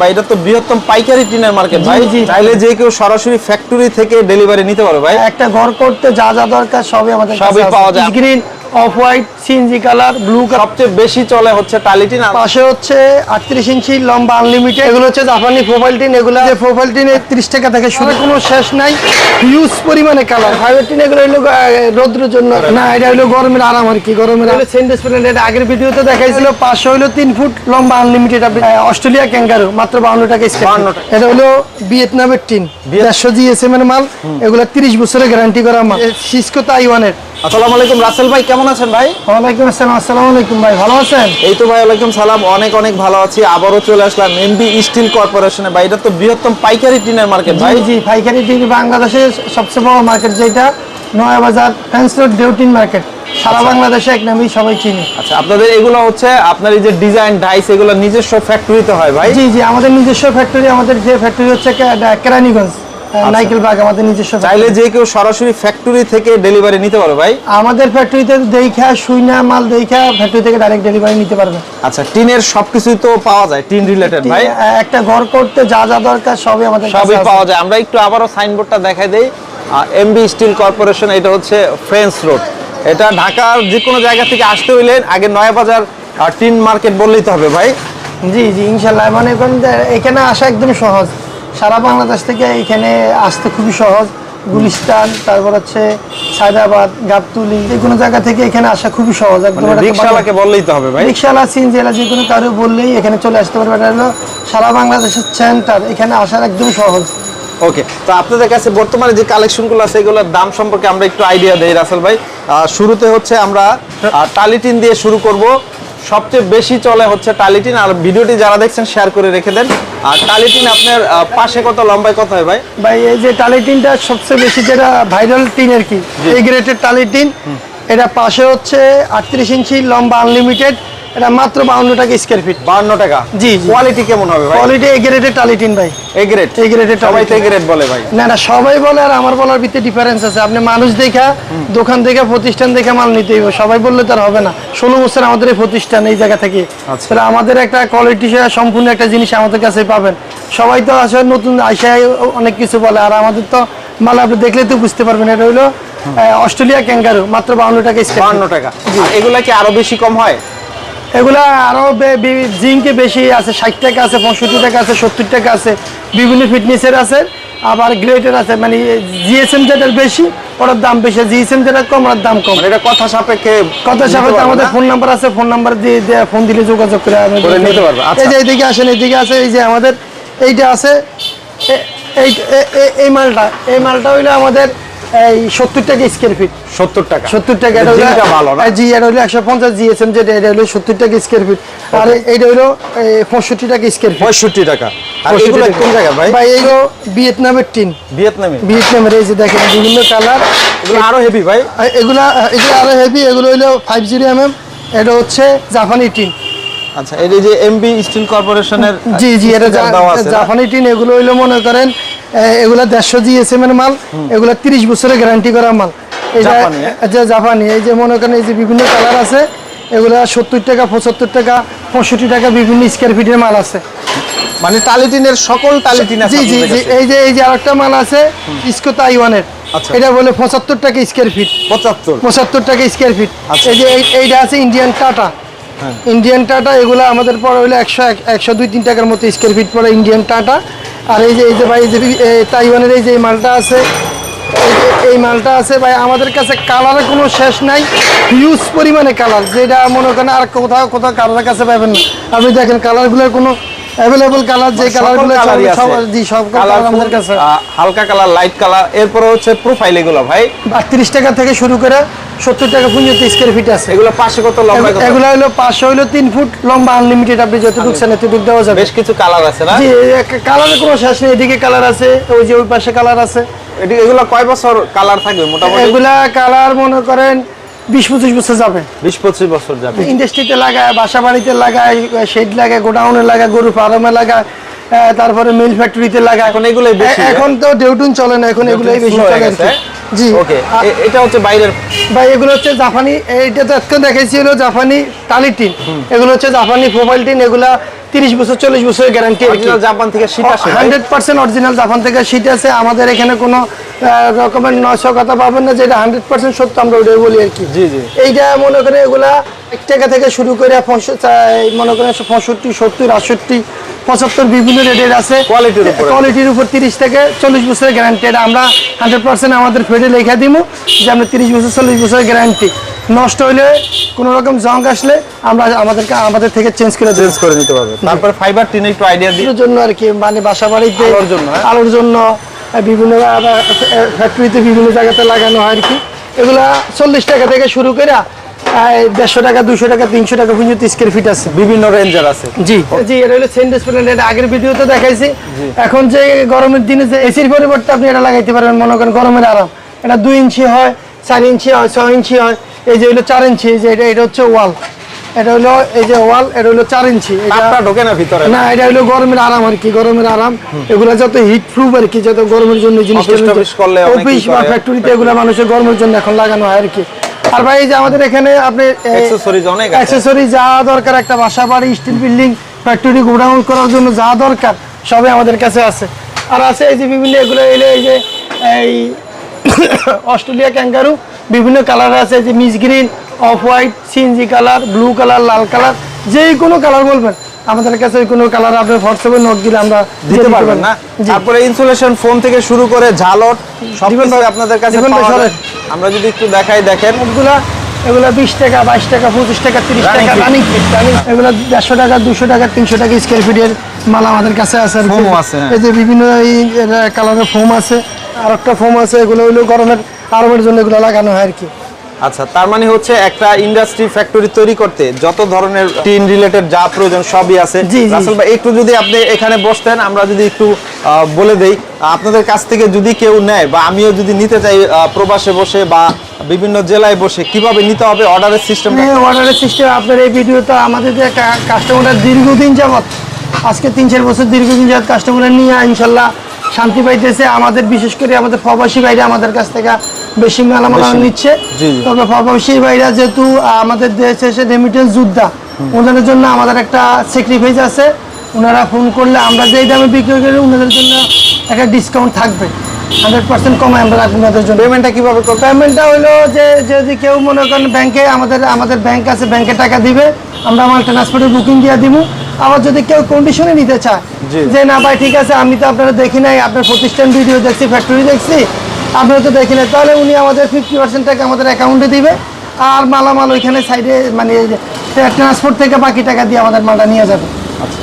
ভাই এটা তো বৃহত্তম পাইকারি টিনের মার্কেট ভাই। চাইলে যে কেউ সরাসরি ফ্যাক্টরি থেকে ডেলিভারি নিতে পারবে ভাই। একটা ঘর করতে যা যা দরকার সবই আমাদের কাছে সবই পাওয়া যায়। Green, off white, CNG colour, blue colour. সবচেয়ে বেশি চলে হচ্ছে টালি টিন। পাশে হচ্ছে 38 ইঞ্চি লম্বা আনলিমিটেড, এগুলো হচ্ছে জাপানি প্রোফাইল টিন। এগুলো যে প্রোফাইল টিনে 30 টাকা থেকে শুরু, কোনো শেষ নাই, হিউজ পরিমাণে কালার। ফাইবার টিন এগুলো হলো রৌদ্রের জন্য না, এটা হলো গরমের আরাম আর কি। গরমের সেন্ডেস প্যানেল, এটা আগের ভিডিওতে দেখাইছিল। পাশে হলো 3 ফুট লম্বা আনলিমিটেড অস্ট্রেলিয়া ক্যাঙ্গারু, মাত্র 52 টাকা স্কয়ার। এটা হলো ভিয়েতনামের টিন, 150 জিএসএম এর মাল। এগুলো 30 বছরের গ্যারান্টি করা মাল, সিসকো তাইওয়ানের। আসসালামু আলাইকুম রাসেল ভাই, কেমন আছেন ভাই? ওয়ালাইকুম আসসালাম। আসসালামু আলাইকুম ভাই, ভালো আছেন? এই তো ভাই, ওয়ালাইকুম সালাম, অনেক অনেক ভালো আছি। আবারও চলে আসলাম এমবি স্টিল কর্পোরেশনে ভাই। এটা তো বৃহত্তম পাইকারি টিনের মার্কেট ভাই। জি, পাইকারি টিন বাংলাদেশের সবচেয়ে বড় মার্কেট, যেটা নয়াবাজার ফ্যান্স রোড ডেউটিন মার্কেট। সারা বাংলাদেশে এক নামেই সবাই চিনি। আচ্ছা, আপনাদের এগুলো হচ্ছে আপনার এই যে ডিজাইন ডাইস, এগুলো নিজস্ব ফ্যাক্টরিতে হয় ভাই? জি, আমাদের নিজস্ব ফ্যাক্টরি। আমাদের যে ফ্যাক্টরি হচ্ছে কেরানীগঞ্জ, নাইকেলবাগ, আমাদের নিজস্ব। চাইলে যে কেউ সরাসরি ফ্যাক্টরি থেকে ডেলিভারি নিতে পারবে ভাই? আমাদের ফ্যাক্টরিতে দেখা শুইনা মাল দেখা ফ্যাক্টরি থেকে ডাইরেক্ট ডেলিভারি নিতে পারবে। আচ্ছা, টিনের সবকিছুই তো পাওয়া যায়, টিন রিলেটেড ভাই। একটা ঘর করতে যা যা দরকার সবই আমাদের কাছে সবই আছে। পাওয়া যায়। আমরা একটু আবারও সাইনবোর্ডটা দেখাই দেই। এমবি স্টিল কর্পোরেশন, এটা হচ্ছে ফ্রেন্স রোড। এটা ঢাকার যে কোনো জায়গা থেকে আসতে হইলে আগে নয়াবাজার টিন মার্কেট বললেই তো হবে ভাই। জি, ইনশাল্লাহ। মানে এখানে আসা একদম সহজ। সারা বাংলাদেশ থেকে এখানে আসতে খুবই সহজ। গুলিস্তান, তারপর হচ্ছে সায়দাবাদ, গাবতলী, যে কোনো জায়গা থেকে এখানে আসা খুবই সহজ। একদম রিকশাওয়ালাকে বললেই তো হবে ভাই। রিকশাওয়ালা, সিএনজিওয়ালা, যে কোনো কারো বললেই এখানে চলে আসতে পারবে। এটা হলো সারা বাংলাদেশের সেন্টার, এখানে আসার একদম সহজ। ওকে, তো আপনাদের কাছে বর্তমানে যে কালেকশনগুলো আছে এগুলোর দাম সম্পর্কে আমরা একটু আইডিয়া দেই রাসেল ভাই। শুরুতে হচ্ছে আমরা টালি টিন দিয়ে শুরু করব। সবচেয়ে বেশি চলে হচ্ছে টালি টিন। আর ভিডিওটি যারা দেখছেন শেয়ার করে রেখে দেন। আর টালি টিন আপনার পাশে কত, লম্বায় কত হয় ভাই? ভাই এই যে টালি টিনটা সবচেয়ে বেশি যেটা ভাইরাল টিন আর কি, এই গ্রেডের টালি টিন। এটা পাশে হচ্ছে 38 ইঞ্চি লম্বা আনলিমিটেড, এটা মাত্র 52 টাকা স্কয়ার ফিট। 52 টাকা? জি। কোয়ালিটি কেমন হবে ভাই? কোয়ালিটি এ গ্রেডের টালি টিন ভাই। A grade? এই গ্রেডের সবাই তো এ গ্রেড বলে ভাই। না, সবাই বলে, আর আমার বলার ভিতরে ডিফারেন্স আছে। আপনি মানুষ দেখা, দোকান দেখা, প্রতিষ্ঠান দেখা মাল নিতে হইব। সবাই বললে তার হবে না। 16 বছর আমাদের এই প্রতিষ্ঠান, এই জায়গা থেকে। তাহলে আমাদের একটা কোয়ালিটি সম্পূর্ণ একটা জিনিস আমাদের কাছে পাবেন। সবাই তো আসলে নতুন আইসায় অনেক কিছু বলে, আর আমাদের তো মাল আপনি দেখলে তো বুঝতে পারবেন। এটা হইলো অস্ট্রেলিয়া ক্যাঙ্গারু, মাত্র 52 টাকা স্কয়ার। 52 টাকা। এগুলা কি আরো বেশি কম হয়? এগুলা আরো জিঙ্কে বেশি আছে, 60 টাকা আছে, 65 টাকা আছে, 70 টাকা আছে, বিভিন্ন ফিটনেসের আছে, আবার গ্রেডের আছে। মানে জিএসএম যেটার বেশি ওটার দাম বেশি, জিএসএম যেটা কম ওটার দাম কম। এটা কথা সাপেক্ষে আমাদের ফোন নাম্বার আছে, ফোন নাম্বার দিয়ে ফোন দিলে যোগাযোগ করে নিতে পারবো। এই যে এইদিকে আসেন, এইদিকে আছে, এই যে আমাদের এইটা আছে, এই মালটা হইলো আমাদের এই 70 টাকা স্কয়ার ফিট। 70 টাকা? 70 টাকা। এটা ভালো না? জি, এটা হলো 150 জিএসএম, যেটা এটা হলো 70 টাকা স্কয়ার ফিট। আর এইটা হলো 65 টাকা স্কয়ার ফিট। 65 টাকা। আর এগুলো কোন জায়গা ভাই? ভাই এইগুলো ভিয়েতনামের টিন। ভিয়েতনামের এই যে দেখেন বিভিন্ন কালার। এগুলো আরো হেভি ভাই? এগুলো আরো হেভি। এগুলো হলো 50 mm। এটা হচ্ছে জাপানি টিন। আচ্ছা, এই যে এমবি স্টিল কর্পোরেশনের। জি, এটা জাপানি টিন। এগুলো হইলো মনে করেন এগুলা 150 জিএসএম এর মাল। এগুলা 30 বছরের গ্যারান্টি করা মাল। জাপানি। এই যে মনে করেন এই যে বিভিন্ন কালার আছে, এগুলা 70 টাকা, 75 টাকা, 65 টাকা, বিভিন্ন স্কয়ার ফিটের মাল আছে। মানে টালি টিনের সকল টালি টিন আছে? জি। এই যে আরেকটা মাল আছে সিসকো তাইওয়ানের। এটা বলে 75 টাকা স্কয়ার ফিট। 75 টাকা স্কয়ার ফিট। এই যে এইটা আছে ইন্ডিয়ান টাটা। ইন্ডিয়ান টাটা এগুলো আমাদের পরে হইলো 100-102-3 টাকার মতো স্কয়ার ফিট পড়ে ইন্ডিয়ান টাটা। আর এই যে ভাই, এই যে তাইওয়ানের এই যে মালটা আছে, এই মালটা আছে ভাই। আমাদের কাছে কালারের কোনো শেষ নাই, হিউজ পরিমাণে কালার, যেটা মনে করেন আর কোথাও কালারের কাছে পাবেন না। আপনি দেখেন কালারগুলোর কোনো অ্যাভেলেবল কালার, যে কালারগুলো সব কালার আমাদের কাছে। হালকা কালার, লাইট কালার, এরপরে হচ্ছে প্রোফাইল। এগুলো ভাই 38 টাকা থেকে শুরু করে 70 টাকা পর্যন্ত স্কয়ার ফিট আছে। এগুলো পাশে কত, লম্বা কত? এগুলো হলো পাশে হলো 3 ফুট লম্বা আনলিমিটেড। আপনি যতটুকু চান এতটুকু দেওয়া যাবে। বেশ কিছু কালার আছে না? জি, কালারের কোনো শেষ নেই। এদিকে কালার আছে, ওই যে ওই পাশে কালার আছে। এগুলো কয় বছর কালার থাকবে মোটামুটি? এগুলা কালার মনে করেন 20-25 বছর যাবে। 20-25 বছর যাবে। ইন্ডাস্ট্রিতে লাগায়, বাসা বাড়িতে লাগায়, শেড লাগায়, গোডাউনে লাগায়, গরু ফার্মে লাগায়, তারপরে মিল ফ্যাক্টরিতে লাগায়। এখন এগুলোই বেশি। এখন তো ডেউটুন চলে না, এখন এগুলোই বেশি চলে। জি, ওকে। এটা হচ্ছে বাইরের ভাই। এগুলো হচ্ছে জাপানি। এইটা তো আজকে দেখাইছি হলো জাপানি টালি টিন। এগুলো হচ্ছে জাপানি প্রোফাইল টিন। এগুলা 30 বছর 40 বছরের গ্যারান্টি। অরিজিনাল জাপান থেকে শীট আসে 100% অরিজিনাল জাপান থেকে শীট আছে। আমাদের এখানে কোনো রকমের নয়শো কথা পাবেন না, যেটা 100% সত্য আমরা ওটাই বলি আর কি। জি জি। এইটা মনে করে এগুলা 1 টাকা থেকে শুরু করে মনে করেন 65, 70, 68, 75 বিভিন্ন রেটের আছে। কোয়ালিটির উপর 30 থেকে 40 বছরের গ্যারান্টি। এটা আমরা 100% আমাদের ফেডে লেখা দিব যে আমরা 30 বছর 40 বছরের গ্যারান্টি। নষ্ট হইলে কোনো রকম জং আসলে আমরা আমাদের থেকে চেঞ্জ করে নিতে পারবে। তারপর ফাইবার টিন একটু আইডিয়া দিই জন্য আর কি, মানে বাসা বাড়িতে আলোর জন্য বিভিন্ন ফ্যাক্টরিতে বিভিন্ন জায়গাতে লাগানো হয় আর কি। এগুলা 40 টাকা থেকে শুরু করে 150 টাকা, 200 টাকা, 300 টাকা পর্যন্ত স্কয়ার ফিট আছে, বিভিন্ন রেঞ্জের আছে। জি জি। এটা হলো সেন্ডেস প্যানেল, এটা আগের ভিডিওতে দেখাইছি। এখন যে গরমের দিনে যে এসির পরিবর্তে আপনি এটা লাগাইতে পারবেন, মনে করেন গরমের আরাম। এটা 2 ইঞ্চি হয়, 4 ইঞ্চি হয়, 6 ইঞ্চি হয়। এই যে হলো 4 ইঞ্চি, যে এটা হচ্ছে ওয়াল, এটা হলো এই যে ওয়াল, এটা হলো 4 ইঞ্চি। এটা ঢোকে না ভিতরে না, এটা হলো গরমের আরাম আর কি, গরমের আরাম। এগুলা যত হিট প্রুফ আর কি, যত গরমের জন্য জিনিসটা অফিস বা ফ্যাক্টরিতে এগুলা মানুষের গরমের জন্য এখন লাগানো হয় আর কি। আর ভাই যে আমাদের এখানে আপনি অ্যাকসেসরি যা দরকার, একটা বাসা বাড়ি, স্টিল বিল্ডিং, ফ্যাক্টরি, গোডাউন করার জন্য যা দরকার সবই আমাদের কাছে আছে। আর আছে এই যে বিভিন্ন এগুলো এলে এই যে এই অস্ট্রেলিয়া ক্যাঙ্গারু বিভিন্ন কালার আছে, যে মিস green, off white, CNG colour, blue colour, লাল কালার, যে কোনো কালার বলবেন আমাদের কাছে কোনো কালার আপনি হোয়াটসঅ্যাপে নোট দিলে আমরা দিতে পারবেন না। তারপরে ইনসুলেশন ফোম থেকে শুরু করে ঝালট সবকিছু আপনাদের কাছে পাওয়া যায়। আমরা যদি একটু দেখাই, দেখেন এগুলা 20 টাকা, 22 টাকা, 25 টাকা, 30 টাকা রানিং ফিট। এগুলা 150 টাকা, 200 টাকা, 300 টাকা স্কয়ার ফিটের মাল আমাদের কাছে আছে। এই যে বিভিন্ন এই কালারের ফোম আছে, আর একটা ফোম আছে, এগুলো হলো আরামের জন্য এগুলো লাগানো হয় আর কি। আচ্ছা, তার মানে হচ্ছে একটা ইন্ডাস্ট্রি ফ্যাক্টরি তৈরি করতে যত ধরনের টিন রিলেটেড যা প্রয়োজন সবই আছে। রাসেল ভাই, একটু যদি আপনি এখানে বসতেন, আমরা যদি একটু বলে দেই আপনাদের কাছ থেকে যদি কেউ নেয় বা আমিও যদি নিতে চাই প্রবাসে বসে বা বিভিন্ন জেলায় বসে, কিভাবে নিতে হবে? অর্ডারের সিস্টেম আপনার এই ভিডিওতে আমাদের যে কাস্টমাররা দীর্ঘদিন যাবত, আজকে 3-4 বছর দীর্ঘদিন যাবত কাস্টমাররা নিয়ে ইনশাল্লাহ শান্তি পাইতেছে। আমাদের বিশেষ করে আমাদের প্রবাসী ভাইরা আমাদের কাছ থেকে বেশি মালামাল নিচ্ছে। তবে প্রবাসী ভাইরা যেহেতু আমাদের দেশে এসে রেমিটেন্স যোদ্ধা, ওনাদের জন্য আমাদের একটা স্যাক্রিফাইস আছে। ওনারা ফোন করলে আমরা যেই দামে বিক্রি করি ওনাদের জন্য একটা ডিসকাউন্ট থাকবে, 100% কমায় আমরা রাখবো ওনাদের জন্য। পেমেন্টটা কিভাবে করবো? পেমেন্টটা হলো যে যদি কেউ মনে করেন ব্যাংকে, আমাদের ব্যাংক আছে, ব্যাংকে টাকা দিবে, আমরা আমার ট্রান্সপোর্টের বুকিং দিয়ে দিব। আবার যদি কেউ কন্ডিশনে নিতে চায় যে না ভাই ঠিক আছে, আমি তো আপনারা দেখি নাই, আপনার প্রতিষ্ঠান ভিডিও দেখছি, ফ্যাক্টরি দেখছি, আপনারা তো দেখি নাই, তাহলে উনি আমাদের 50% টাকা আমাদের অ্যাকাউন্টে দিবে। আর মালামাল ওইখানে সাইডে মানে ট্রান্সপোর্ট থেকে বাকি টাকা দিয়ে আমাদের মালটা নিয়ে যাবে।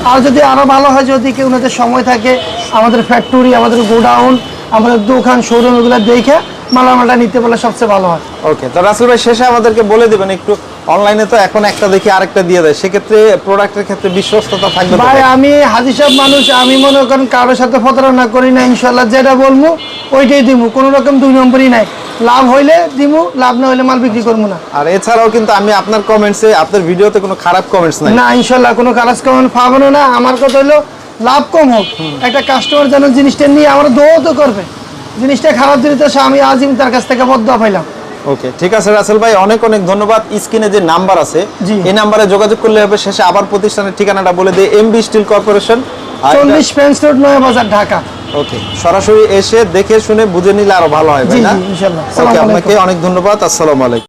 আর যদি আরও ভালো হয়, যদি কেউ ওনাদের সময় থাকে, আমাদের ফ্যাক্টরি, আমাদের গোডাউন, আমাদের দোকান, শোরুম এগুলো দেখে মালামালটা নিতে পারলে সবচেয়ে ভালো হয়। ওকে, তো রাসেল ভাই শেষে আমাদেরকে বলে দিবেন একটু, অনলাইনে তো এখন একটা দেখি আরেকটা দিয়ে দেয়, সেক্ষেত্রে প্রোডাক্টের ক্ষেত্রে বিশ্বস্ততা থাকবে? ভাই আমি হাজি সাহেব মানুষ, আমি মনে করেন কারোর সাথে প্রতারণা করি না। ইনশাল্লাহ যেটা বলবো ওইটাই দিব, কোনো রকম 2 নম্বরই নাই। লাভ হইলে দিব, লাভ না হইলে মাল বিক্রি করবো না। আর এছাড়াও কিন্তু আমি আপনার কমেন্টসে, আপনার ভিডিওতে কোনো খারাপ কমেন্টস নাই। না, ইনশাল্লাহ কোনো খারাপ কমেন্ট পাবো না। আমার কথা হলো লাভ কম হোক, একটা কাস্টমার যেন জিনিসটা নিয়ে আমার দোয়া তো করবে। জিনিসটা খারাপ দিলে তো আমি আজীবন তার কাছ থেকে বদয়া পাইলাম। ওকে, ঠিক আছে রাসেল ভাই, অনেক অনেক ধন্যবাদ। স্ক্রিনে যে নাম্বার আছে এই নাম্বারে যোগাযোগ করলে হবে। শেষে আবার প্রতিষ্ঠানের ঠিকানাটা বলে দিই, MB steel corporation, 40 friends road, Naya Bazar, Dhaka. ওকে, সরাসরি এসে দেখে শুনে বুঝে নিলে আরো ভালো হয়, ভাই না? ইনশাআল্লাহ। ওকে, আপনাকে অনেক ধন্যবাদ। আসসালামু আলাইকুম।